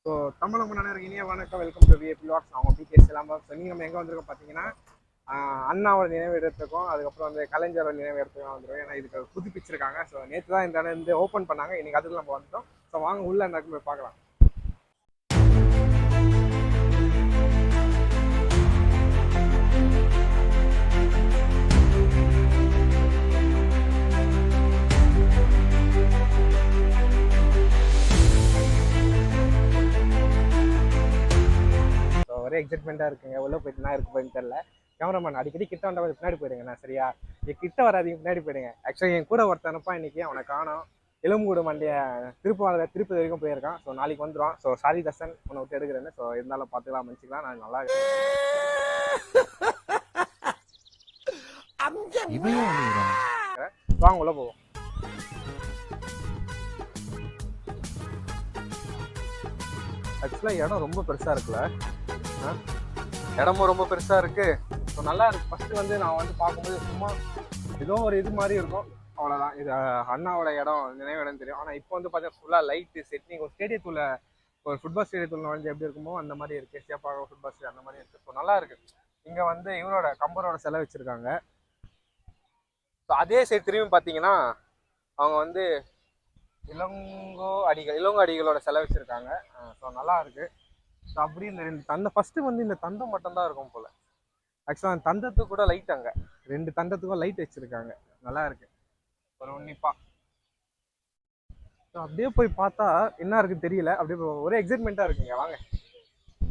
So Tamil முன்னாடி இனிய வணக்கம், வெல்கம் டு விஏபி வ்ளாக்ஸ். அவங்க பிகேஎஸ் எல்லாம் நீங்கள் நம்ம எங்கே வந்திருக்கோம் பார்த்தீங்கன்னா அண்ணாவோட நினைவு இடத்துக்கும் அதுக்கப்புறம் வந்து கலைஞரோட நினைவு இடத்துக்கும் வந்துடும். ஏன்னா இதுக்கு புதுப்பிச்சிருக்காங்க. ஸோ நேற்று தான் இந்த இடம் வந்து ஓப்பன் பண்ணாங்க, இன்னைக்கு அதுக்கு நம்ம வந்துட்டோம். ஸோ வாங்க உள்ள என்ன போய் பார்க்கலாம். ஒரே எக்ஸைட்மெண்ட்டாக இருக்குங்க. உள்ளே போயிட்டு என்ன இருக்கு போயின்னு தெரியல. கேமராமேன் அடிக்கடி கிட்ட வந்தால் பின்னாடி போயிடுங்கண்ணா, சரியா? கிட்ட வராதிங்க, பின்னாடி போயிடுங்க. ஆக்சுவலி என் கூட ஒருத்தனப்பா இன்னைக்கு அவனை காணோம். எலும்புக்கூடு மண்டிய திருப்பதி வரைக்கும் போயிருக்கான். ஸோ நாளைக்கு வந்துடும். ஸோ சாரி தர்ஷன், உன்னை விட்டு எடுக்கிறேன்னு. ஸோ இருந்தாலும் பார்த்துக்கலாம், மன்னிச்சிக்கலாம். நான் நல்லா வாங்க உள்ள போவோம். ஆக்சுவலாக இடம் ரொம்ப பெருசாக இருக்குல்ல, இடமும் ரொம்ப பெருசாக இருக்குது. ஸோ நல்லா இருக்குது. ஃபஸ்ட்டு வந்து நான் வந்து பார்க்கும்போது சும்மா ஏதோ ஒரு இது மாதிரி இருக்கும், அவ்வளோதான். இது அண்ணாவோட இடம், நினைவு இடம் தெரியும். ஆனால் இப்போ வந்து பார்த்தீங்கன்னா ஃபுல்லாக லைட்டு செட்டிங். ஒரு ஸ்டேடியத்தில், ஒரு ஃபுட்பால் ஸ்டேடியத்தில் வந்து எப்படி இருக்குமோ அந்த மாதிரி இருக்குது. சேப்பாக ஃபுட்பால் ஸ்டேடியம் அந்த மாதிரி இருக்குது. ஸோ நல்லா இருக்குது. இங்கே வந்து இவரோட கம்பரோட சிலை வச்சுருக்காங்க. ஸோ அதே சைடு திரும்பி பார்த்தீங்கன்னா அவங்க வந்து இளங்கோ அடிகளோட சிலை வச்சுருக்காங்க. ஸோ நல்லா இருக்குது. ஸோ அப்படி இந்த ரெண்டு தந்தம் ஃபஸ்ட்டு வந்து இந்த தந்தம் மட்டும்தான் இருக்கும் போல். ஆக்சுவலாக அந்த தந்தத்துக்கு கூட லைட், அங்கே ரெண்டு தந்தத்துக்கும் லைட் வச்சுருக்காங்க. நல்லா இருக்கு ஒரு உன்னிப்பாக. ஸோ அப்படியே போய் பார்த்தா என்ன இருக்குன்னு தெரியல, அப்படியே ஒரே எக்ஸைட்மெண்ட்டாக இருக்குங்க. வாங்க.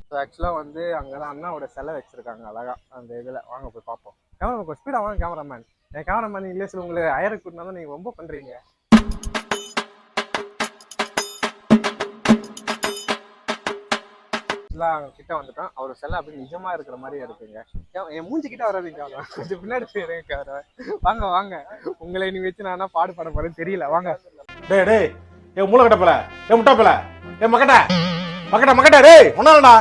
ஸோ ஆக்சுவலாக வந்து அங்கே தான் அண்ணாவோட சிலை வச்சுருக்காங்க அழகாக அந்த இதில். வாங்க போய் பார்ப்போம். கேமரா கொஞ்சம் ஸ்பீடாக வாங்க கேமராமேன். என் கேமராமேன் இங்கிலீஷில் உங்களுக்கு அயருக்கு கூட்டினா நீங்கள் ரொம்ப பண்ணுறீங்க. கிட்ட வந்துட்டோம். அவர் செல்ல அப்படி நிஜமா இருக்கிற மாதிரி இருக்குங்க. என் மூஞ்சி கிட்ட வராதுங்க, கொஞ்சம் பின்னாடி போயிருங்க. வாங்க வாங்க, உங்களை நீ வச்சு நான் பாடுபட போறேன்னு தெரியல. வாங்க. டேய் டேய், ஏ மூளை கட்டப்பல, ஏ முட்டாப்பல, ஏ மக்கட்ட மக்கட்ட மக்கட்ட, டேய் ஒன்னாலடா,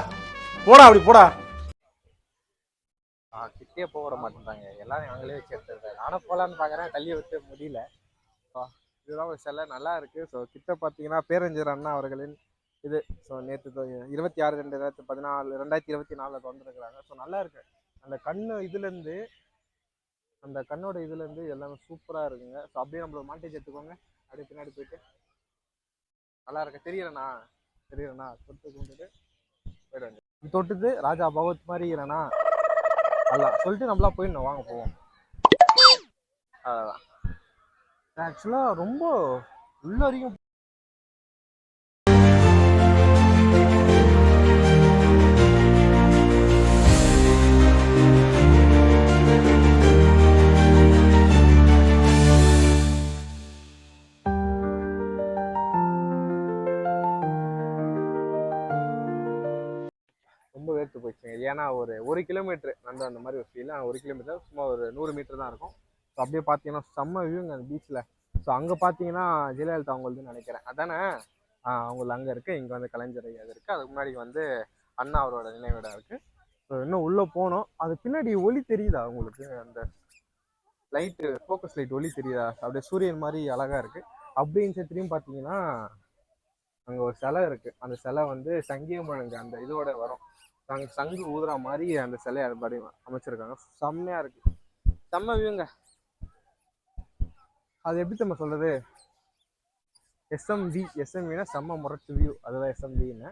போடா அப்படி போடா. கிட்டே போக மாட்டேன்றாங்க, எல்லாரும் அவங்களே வச்சு எடுத்துருக்காங்க. நானும் போலான்னு பாக்குறேன், தள்ளி வச்சு முடியல. இதுதான் ஒரு சிலை, நல்லா இருக்கு. ஸோ கிட்ட பார்த்தீங்கன்னா பேரறிஞர் அண்ணா அவர்களின் இது. ஸோ நேற்று 26/2/2024 வந்துருக்குறாங்க. ஸோ நல்லா இருக்கு. அந்த கண்ணு இதுலேருந்து, அந்த கண்ணோட இதுலேருந்து எல்லாமே சூப்பராக இருக்குங்க. ஸோ அப்படியே நம்மளோட மாண்டேஜ் எடுத்துக்கோங்க. அப்படியே பின்னாடி போயிட்டு நல்லா இருக்கு. தெரியலண்ணா தொட்டு கும்பிட்டுட்டு போயிடுவாங்க. தொட்டுட்டு ராஜா பகவத் மாதிரி இல்லைண்ணா நல்லா சொல்லிட்டு நம்மளா போயிடணும். வாங்க போவோம். அதான் ஆக்சுவலாக ரொம்ப உள்ள வரைக்கும் ரொம்ப வேர்த்து போயிடுச்சுங்க. ஏன்னா ஒரு கிலோமீட்டர் வந்து அந்த மாதிரி ஒரு ஃபீல். 1 கிலோமீட்டர் சும்மா ஒரு 100 மீட்டர் தான் இருக்கும். ஸோ அப்படியே பார்த்தீங்கன்னா செம்ம வியூங்க அந்த பீச்சில். ஸோ அங்கே பார்த்தீங்கன்னா ஜெயலலிதா அவங்களுதுன்னு நினைக்கிறேன், அதானே? அவங்களுக்கு அங்கே இருக்குது. இங்கே வந்து கலைஞர் அது இருக்குது. அதுக்கு முன்னாடி வந்து அண்ணா அவரோட நினைவிடம் இருக்குது. ஸோ இன்னும் உள்ளே போனோம். அது பின்னாடி ஒளி தெரியுதா உங்களுக்கு? அந்த லைட்டு, ஃபோக்கஸ் லைட் ஒளி தெரியுதா? அப்படியே சூரியன் மாதிரி அழகாக இருக்குது. அப்படின்னு திரும்பி பார்த்தீங்கன்னா அங்கே ஒரு சிலை இருக்குது. அந்த சிலை வந்து சங்கிய முழங்கு அந்த இதோட வரும். சங்கு ஊதுற மாதிரி அந்த சிலையை அதுபடி அமைச்சிருக்காங்க. செம்மையா இருக்கு, செம்ம வியூங்க. அது எப்படி நம்ம சொல்றது, எஸ்எம்வினா செம்ம முரட்டு வியூ, அதுதான் எஸ்எம்வின்னு.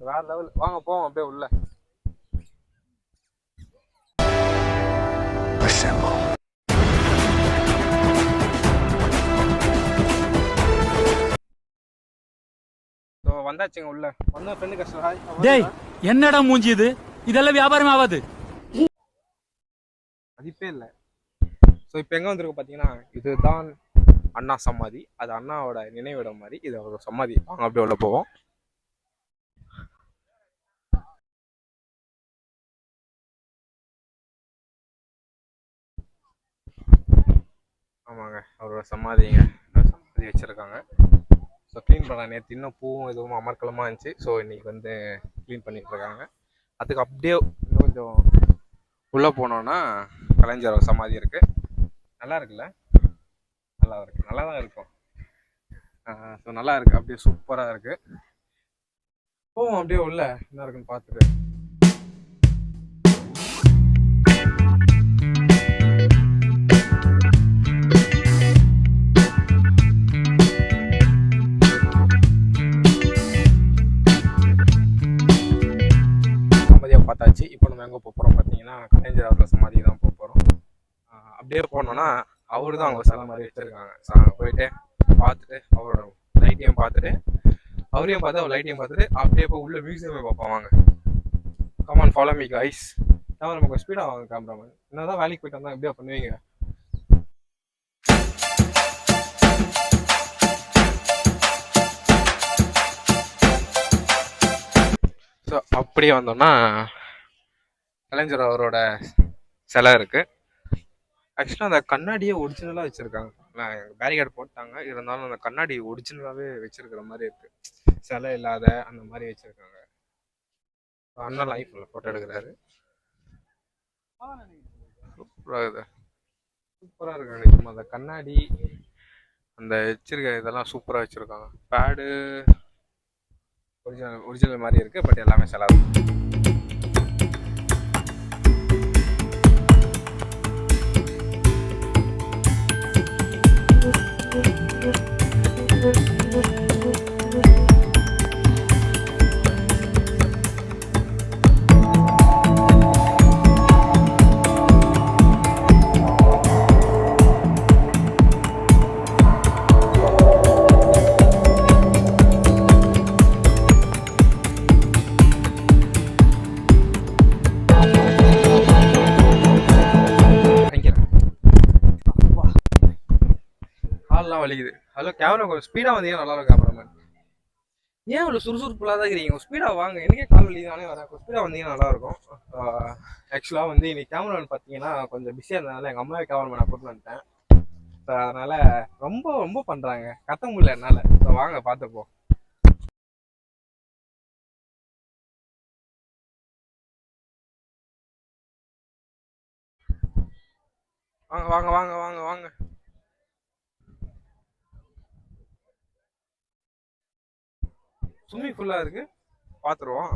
வேற லெவல். வாங்க போவோம் அப்படியே உள்ள. வந்தாச்சுங்க உள்ள. வந்த ஃப்ரெண்டு கஷ்டம். டேய் என்னடா மூஞ்சி இது? இதெல்லாம் வியாபாரம் ஆகாது, மதிப்பே இல்லை. ஸோ இப்போ எங்கே வந்திருக்கோம் பார்த்தீங்கன்னா, இதுதான் அண்ணா சமாதி. அது அண்ணாவோட நினைவிடம் மாதிரி. இது அவரோட சமாதி. வாங்க அப்படியே உள்ள போவோம். ஆமாங்க, அவரோட சமாதிங்க. சமாதி வச்சிருக்காங்க. ஸோ க்ளீன் பண்ண நேற்று இன்னும் பூவும் எதுவும் அமர்க்கலமாக இருந்துச்சு. ஸோ இன்னைக்கு வந்து க்ளீன் பண்ணிட்டு இருக்காங்க. அதுக்கு அப்படியே இன்னும் கொஞ்சம் உள்ளே போனோன்னா கலைஞர் சமாதி இருக்குது. நல்லா இருக்குல்ல? நல்லா இருக்கு, நல்லா தான் இருக்கும். ஸோ நல்லா இருக்குது, அப்படியே சூப்பராக இருக்குது. போவோம் அப்படியே உள்ள என்ன இருக்குன்னு பார்த்துட்டு. சமாதியாக பார்த்தாச்சு. இப்போ நம்ம எங்கே போக போகிறோம் பார்த்தீங்கன்னா கலைஞர் அவர்கள் சமாதி தான் போக போகிறோம். அப்படியே போனோம்னா அவரு தான் அவங்க சிலை மாதிரி வச்சுருக்காங்க. ஸோ அங்கே போயிட்டு பார்த்துட்டு அவரோட லைட்டையும் பார்த்துட்டு அவரையும் பார்த்து அவர் லைட்டையும் பார்த்துட்டு அப்படியே போய் உள்ள மியூசியமே பார்ப்போம் வாங்க. Come on follow me guys. Camera கொஞ்சம் ஸ்பீடாக வாங்க கேமராமேன். என்னதான் வேலைக்கு போயிட்டு வந்தால் எப்படியா பண்ணுவீங்க? ஸோ அப்படியே வந்தோம்னா கலைஞர் அவரோட சிலை இருக்குது. ஆக்சுவலாக அந்த கண்ணாடியே ஒரிஜினலாக வச்சுருக்காங்க. பேரிகார்டு போட்டாங்க, இருந்தாலும் அந்த கண்ணாடி ஒரிஜினலாகவே வச்சுருக்கிற மாதிரி இருக்குது. சிலை இல்லாத அந்த மாதிரி வச்சுருக்காங்க. அண்ணன் லைஃப்பில் ஃபோட்டோ எடுக்கிறாரு. சூப்பராக இருக்குது, சூப்பராக இருக்காங்க. சும்மா அந்த கண்ணாடி அந்த வச்சிருக்க இதெல்லாம் சூப்பராக வச்சுருக்காங்க. பேடு ஒரிஜினல் ஒரிஜினல் மாதிரி இருக்குது, பட் எல்லாமே சிலை தான். கால்லாம் வலிக்குது. ஹலோ கேமரா கொஞ்சம் ஸ்பீடாக வந்தீங்கன்னா நல்லா இருக்கும் கேமராமேன். ஏன் இவ்வளோ சுறுசுறுப்புலாக தான் இருக்கிறீங்க? ஸ்பீடாக வாங்க. எனக்கே கால் வலிக்குதானே வரேன். ஸ்பீடாக வந்தீங்கன்னா நல்லாயிருக்கும். ஆக்சுவலாக வந்து இன்னைக்கு கேமராமேன் பார்த்தீங்கன்னா கொஞ்சம் பிஸியாக இருந்ததுனால எங்கள் அம்மாவே கேமராமேனை கூப்பிட்டு வந்துட்டேன். ஸோ அதனால் ரொம்ப ரொம்ப பண்ணுறாங்க, கத்த முடியல என்னால். ஸோ வாங்க பார்த்துப்போம். வாங்க வாங்க வாங்க வாங்க வாங்க. ஸ்விம்மிங் ஃபுல்லாக இருக்குது, பார்த்துருவோம்.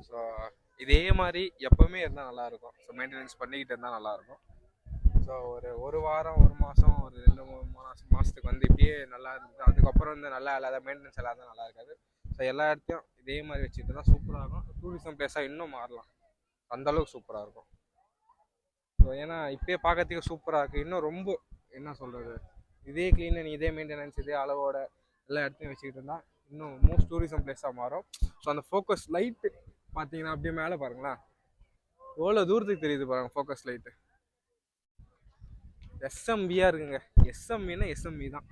ஸோ இதே மாதிரி எப்போவுமே இருந்தால் நல்லாயிருக்கும். ஸோ மெயின்டெனன்ஸ் பண்ணிக்கிட்டு இருந்தால் நல்லாயிருக்கும். ஸோ ஒரு வாரம், ஒரு மாதம், ஒரு 2-3 மாதத்துக்கு வந்து இப்படியே நல்லா இருந்தது. அதுக்கப்புறம் வந்து நல்லா இல்லாத மெயின்டெனன்ஸ் எல்லாம் தான் நல்லா இருக்காது. ஸோ எல்லா இடத்தையும் இதே மாதிரி வச்சுட்டு தான் சூப்பராக இருக்கும். டூரிசம் பிளேஸாக இன்னும் மாறலாம், அந்தளவுக்கு சூப்பராக இருக்கும். ஸோ ஏன்னா இப்போயே பார்க்கறதுக்கு சூப்பராக இருக்குது. இன்னும் ரொம்ப என்ன சொல்கிறது, இதே க்ளீனு, இதே மெயின்டெனன்ஸ், இதே அளவோட எல்லா இடத்தையும் வச்சுக்கிட்டு இருந்தால் இன்னும் மோஸ்ட் டூரிசம் பிளேஸாக மாறும். ஸோ அந்த ஃபோக்கஸ் லைட்டு பார்த்தீங்கன்னா அப்படியே மேலே பாருங்களேன், எவ்வளோ தூரத்துக்கு தெரியுது பாருங்கள் ஃபோக்கஸ் லைட்டு. எஸ்எம்வியாக இருக்குங்க. எஸ்எம்வின்னா எஸ்எம்வி தான்.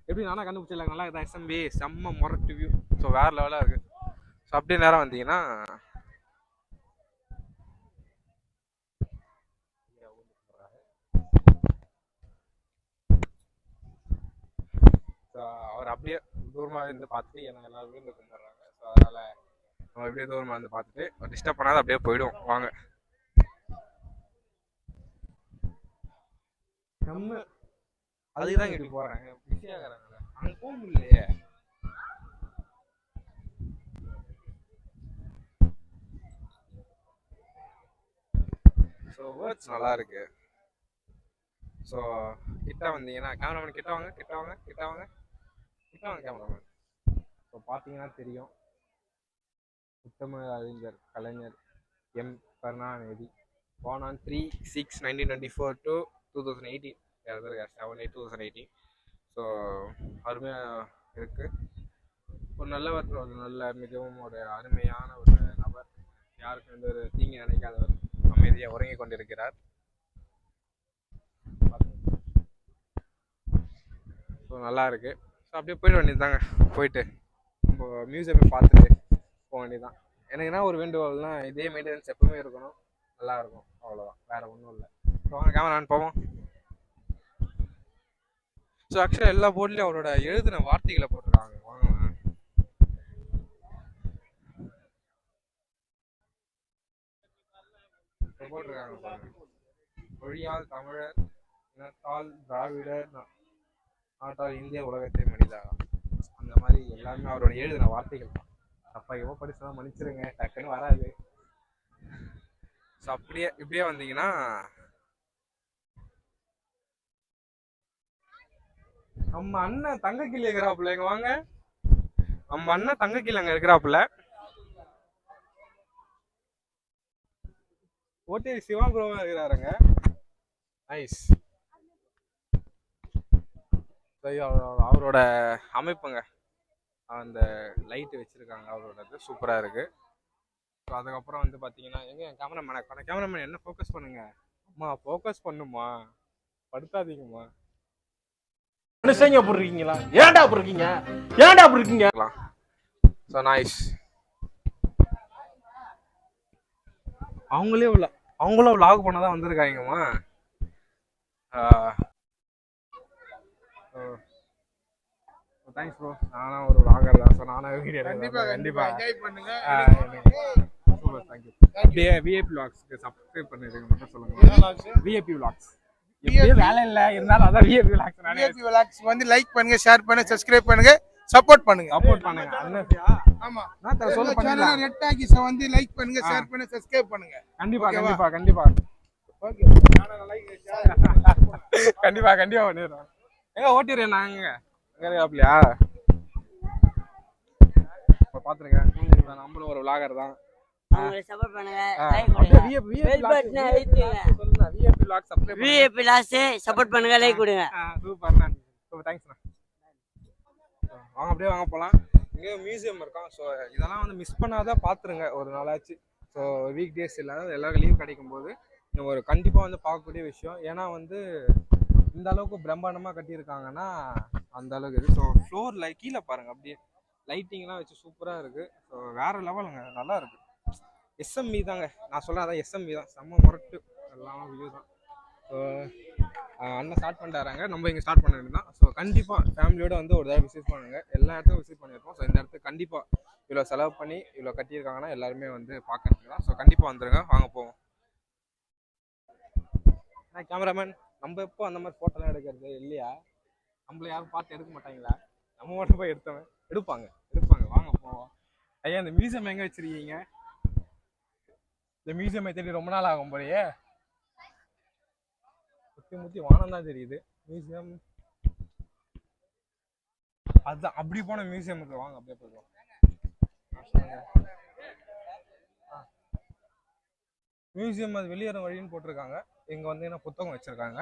எப்படி நானா கண்டுபிடிச்சிடலாம், நல்லா இருக்குதா எஸ்எம்வி? செம்ம மொரட்டு வியூ. ஸோ வேறு லெவலாக இருக்குது. ஸோ அப்படியே நேரம் வந்தீங்கன்னா அவர் அப்படியே தூரமாக இருந்து பார்த்துட்டு ஏன்னா எல்லாரும் விழுந்து கும்பிட்றாங்க. ஸோ அதனால் நம்ம அப்படியே தூரமாக இருந்து பார்த்துட்டு டிஸ்டர்ப் பண்ணாத அப்படியே போயிடும் வாங்க. நம்ம அதுக்கு தான் இங்கிட்டு போகிறாங்க, பிஸியாகிறாங்களே, அங்கே போக முடியலையே. ஸோ வேர்ட்ஸ் நல்லா இருக்கு. ஸோ கிட்ட வந்தீங்கன்னா கேமராமேன் கிட்ட வாங்க, கிட்ட வாங்க, கிட்ட வாங்க, கிட்ட வாங்க கேமராமேன். ஸோ பார்த்தீங்கன்னா தெரியும், முத்தமிழ் அறிஞர் Kalaignar M Karunanidhi born on 3/6/1924 to 2018. 7/8/2018. So அருமையாக இருக்குது. ஒரு நல்லவர், ஒரு நல்ல மிகவும் ஒரு அருமையான ஒரு நபர். யாருக்கும் எந்த ஒரு தீங்கு நினைக்காதவர், அமைதியாக உறங்கி கொண்டிருக்கிறார். ஸோ நல்லா இருக்குது. ஸோ அப்படியே போயிட வேண்டியது தாங்க. போயிட்டு நம்ம மியூசியமை பார்த்துட்டு போக வேண்டியதுதான். எனக்கு என்ன ஒரு வேண்டுகோள்னா, இதே மெயின்டெனன்ஸ் எப்பவுமே இருக்கணும், நல்லாயிருக்கும், அவ்வளோதான், வேறு ஒன்றும் இல்லை. ஸோ வாங்க கேமரான்னு போவோம். ஸோ ஆக்சுவலாக எல்லா போர்ட்லேயும் அவரோட எழுதின வார்த்தைகளை போட்டிருக்காங்க. வாங்க போட்டிருக்காங்க. மொழியால் தமிழர், இனத்தால் திராவிடர், ஆட்டால் இந்திய உலகத்தை மனிதா, அந்த மாதிரி எல்லாருமே அவரோட எழுதின வார்த்தைகள் தான். அப்பா எவ்வளோ படிச்சா மன்னிச்சிருங்க, டக்குன்னு வராது. ஸோ அப்படியே இப்படியே வந்தீங்கன்னா நம்ம அண்ணன் தங்க கீழே இருக்கிறாப்புல, இங்க வாங்க. நம்ம அண்ணன் தங்க கீழே அங்க இருக்கிறாப்புல. ஓட்டேரி சிவா ப்ரோவா இருக்கிறாருங்க. நைஸ். அவரோட அமைப்புங்க, அந்த லைட்டு வச்சிருக்காங்க அவரோடது சூப்பராக இருக்கு. ஸோ அதுக்கப்புறம் வந்து பார்த்தீங்கன்னா எங்க கேமராமேன் என்ன ஃபோக்கஸ் பண்ணுங்க. அம்மா ஃபோக்கஸ் பண்ணுமா, படுத்தாதீங்கம்மா. மனுஷங்க அப்படி இருக்கீங்களா? ஏன்டா அப்படி இருக்கீங்க? ஏன்டா அப்படி இருக்கீங்க? So nice. அவங்களும் vlog பண்ண தான் வந்திருக்காங்கம்மா. Thanks bro. நானும் ஒரு vlogger தான். ஸோ நானும் வீடியோ கண்டிப்பா என்ஜாய் பண்ணுங்க. சூப்பர். தேங்க்யூ. அப்படியே விஐபி vlogsக்கு சப்ஸ்கிரைப் பண்ணிருக்கீங்க மட்டும் சொல்லுங்க. விஐபி vlogs இப்படியே வேலை இல்லை இருந்தாலும் அதான் விஐபி vlogs. விஐபி விலாக்ஸ் வந்து லைக் பண்ணுங்க, ஷேர் பண்ணுங்க, சப்ஸ்கிரைப் பண்ணுங்க, சப்போர்ட் பண்ணுங்க. அண்ணன் ஆமா, நான் சொல்ல சேனல் ரெட் டாக்கிஸ வந்து லைக் பண்ணுங்க, ஷேர் பண்ணுங்க, சப்ஸ்கிரைப் பண்ணுங்க. கண்டிப்பா ஓகே, கண்டிப்பா பண்ணிடுறோம். எங்க ஓட்டிடுறேன் நாங்க அப்படியா பாத்துருங்க. நம்மளும் ஒரு vlogger தான். அவங்களை சப்போர்ட் பண்ணுங்க, லைக் கொடுங்க, பெல் பட்டனை அழுத்துங்க. VIP vlog subscribe VIP last support பண்ணுங்க, லைக் கொடுங்க. சூப்பர்ண்ணா. தேங்க்ஸ்ண்ணா. வாங்க அப்படியே வாங்க போகலாம். இங்கே மியூசியம் இருக்கான். ஸோ இதெல்லாம் வந்து மிஸ் பண்ணாத பார்த்துருங்க ஒரு நாளாச்சு. ஸோ வீக் டேஸ் இல்லாத எல்லாருக்கும் லீவ் கிடைக்கும் போது ஒரு கண்டிப்பாக வந்து பார்க்கக்கூடிய விஷயம். ஏன்னா வந்து இந்த அளவுக்கு பிரம்மாண்டமாக கட்டியிருக்காங்கன்னா அந்த அளவுக்கு இது. ஸோ ஃப்ளோரில் கீழே பாருங்கள், அப்படியே லைட்டிங்லாம் வச்சு சூப்பராக இருக்குது. ஸோ வேறு லெவலுங்க, நல்லா இருக்குது. எஸ்எம்இ தாங்க நான் சொல்ல, அதான் எஸ்எம்இ தான். செம்ம முரட்டு எல்லாம் வியூ தான். ஸோ அண்ணன் ஸ்டார்ட் பண்ணிட்டாராங்க, நம்ம இங்கே ஸ்டார்ட் பண்ண வேண்டியதான். ஸோ கண்டிப்பாக ஃபேமிலியோட வந்து ஒரு தடவை விசிட் பண்ணுங்கள். எல்லா இடத்துக்கும் விசிட் பண்ணியிருக்கோம். ஸோ இந்த இடத்துக்கு கண்டிப்பாக இவ்வளோ செலவு பண்ணி இவ்வளோ கட்டியிருக்காங்கன்னா எல்லாருமே வந்து பார்க்கறதுக்கு தான். ஸோ கண்டிப்பாக வந்துடுங்க, வாங்க போவோம். கேமராமேன் நம்ம எப்போ அந்த மாதிரி ஃபோட்டோலாம் எடுக்கிறது இல்லையா? நம்மள யாரும் பார்த்து எடுக்க மாட்டாங்களா? நம்ம மட்டும் போய் எடுப்பாங்க. வாங்க போவோம். ஐயா, இந்த மியூசியம் எங்கே வச்சிருக்கீங்க? இந்த மியூசியம் தேடி ரொம்ப நாள் ஆகும் போலயே. முத்தி வானம் தான் தெரியுது. மியூசியம் அதுதான், அப்படி போன மியூசியமுக்கு வாங்க, அப்படியே போயிடுவோம். மியூசியம் அது வெளியேற வழின்னு போட்டிருக்காங்க. இங்க வந்து என்ன புத்தகம் வச்சிருக்காங்க.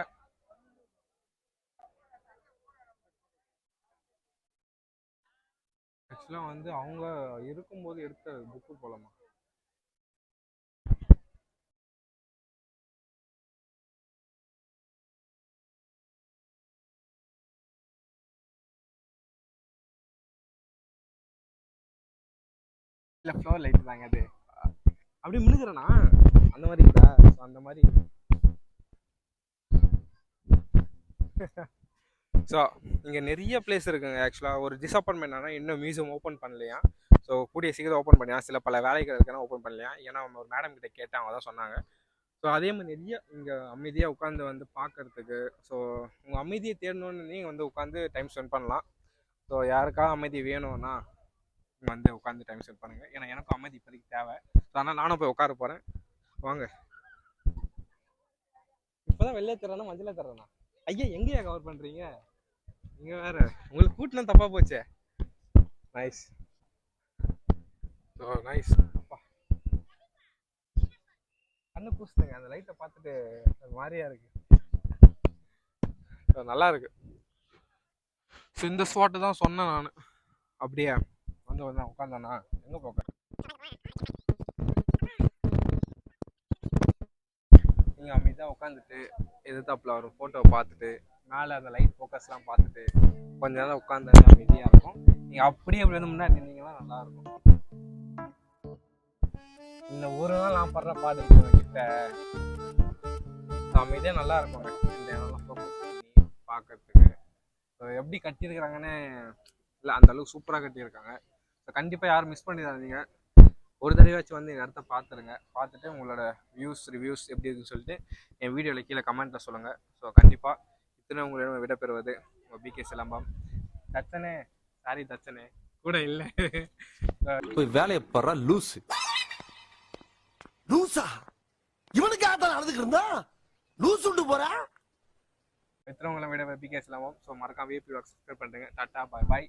ஆக்சுவலா வந்து அவங்க இருக்கும்போது எடுத்த புக்கு போலமா. இல்ல ஃப்ளோர் லைட் தாங்க அது. அப்படியே மினுக்குறேனா அந்த மாதிரி இருக்குதா? அந்த மாதிரி. ஸோ இங்கே நிறைய பிளேஸ் இருக்குங்க. ஆக்சுவலாக ஒரு டிசப்பாயின்மெண்ட் ஆனால் இன்னும் மியூசியம் ஓப்பன் பண்ணலையா. ஸோ கூடிய சீக்கிரம் ஓப்பன் பண்ணியா, சில பல வேலைகள் இருக்குன்னா ஓப்பன் பண்ணலையா. ஏன்னா அவங்க ஒரு மேடம் கிட்ட கேட்டேன், அவங்க தான் சொன்னாங்க. ஸோ அதே மாதிரி நிறைய இங்கே அமைதியாக உட்காந்து வந்து பார்க்கறதுக்கு. ஸோ உங்கள் அமைதியை தேடணுன்னு நீங்கள் வந்து உட்காந்து டைம் ஸ்பெண்ட் பண்ணலாம். ஸோ யாருக்காவது அமைதி வேணும்னா வந்து உட்காந்து டைம் ஸ்பெண்ட் பண்ணுங்கள். ஏன்னா எனக்கும் அமைதி இப்போதைக்கு தேவை. ஸோ அதனால் நானும் போய் உட்கார போகிறேன். வாங்க. இப்போதான் வெளியே தர்றேன்னா மஞ்சளே தர்றேண்ணா. ஐயா எங்கேயா கவர் பண்ணுறீங்க? இங்க வேற உங்களுக்கு கூட்டினா தப்பா போச்சே. நைஸ். So nice. அப்பா கண்ணு பூசுதுங்க, அந்த லைட்டை பார்த்துட்டு அது மாதிரியா இருக்கு. நல்லா இருக்கு. ஸோ இந்த ஸ்பாட்டு தான் சொன்னேன் நான். அப்படியே வந்து வந்து உட்காந்தானா எங்கே போக்க நீங்கள் அமைதியாக உட்காந்துட்டு எதிர்த்தாப்புல ஒரு ஃபோட்டோவை பார்த்துட்டு மேலே அந்த லைட் ஃபோக்கஸ்லாம் பார்த்துட்டு கொஞ்ச நேரம் உட்காந்து அமைதியாக இருக்கும். நீங்கள் அப்படியே அப்படி வந்து முன்னாடி நின்னீங்கன்னா நல்லாயிருக்கும். இந்த ஒரு நாள் நான் படுற பாடு இருக்கும் கிட்ட. அமைதியாக நல்லா இருக்குங்க இந்த இடம்லாம் ஃபோக்கஸ் பண்ணி பார்க்கறதுக்கு. ஸோ எப்படி கட்டியிருக்கிறாங்கன்னு இல்லை, அந்த அளவுக்கு சூப்பராக கட்டியிருக்காங்க. ஸோ கண்டிப்பாக யாரும் மிஸ் பண்ணிடாதீங்க. ஒரு தடவையாச்சும் வந்து இந்த இடத்த பார்த்துருங்க. பார்த்துட்டு உங்களோட ரிவ்யூஸ் எப்படி இருக்குன்னு சொல்லிட்டு என் வீடியோவில் கீழே கமெண்ட்டில் சொல்லுங்கள். ஸோ கண்டிப்பாக இத்தனை உங்களிடம் விடைபெறுவது உங்கள் பிகே சிலம்பம். தச்சனே சாரி தச்சனே கூட இல்லை. போய் வேலையை பாரு லூசு. லூசா இவனுக்கு ஆத்தான் நடந்துக்கு இருந்தா லூஸ் விட்டு போறா. பெற்றவங்களை விட பிகே சிலம்பம். ஸோ மறக்காம விபி சப்ஸ்கிரைப் பண்ணுங்க. டாட்டா பாய் பாய்.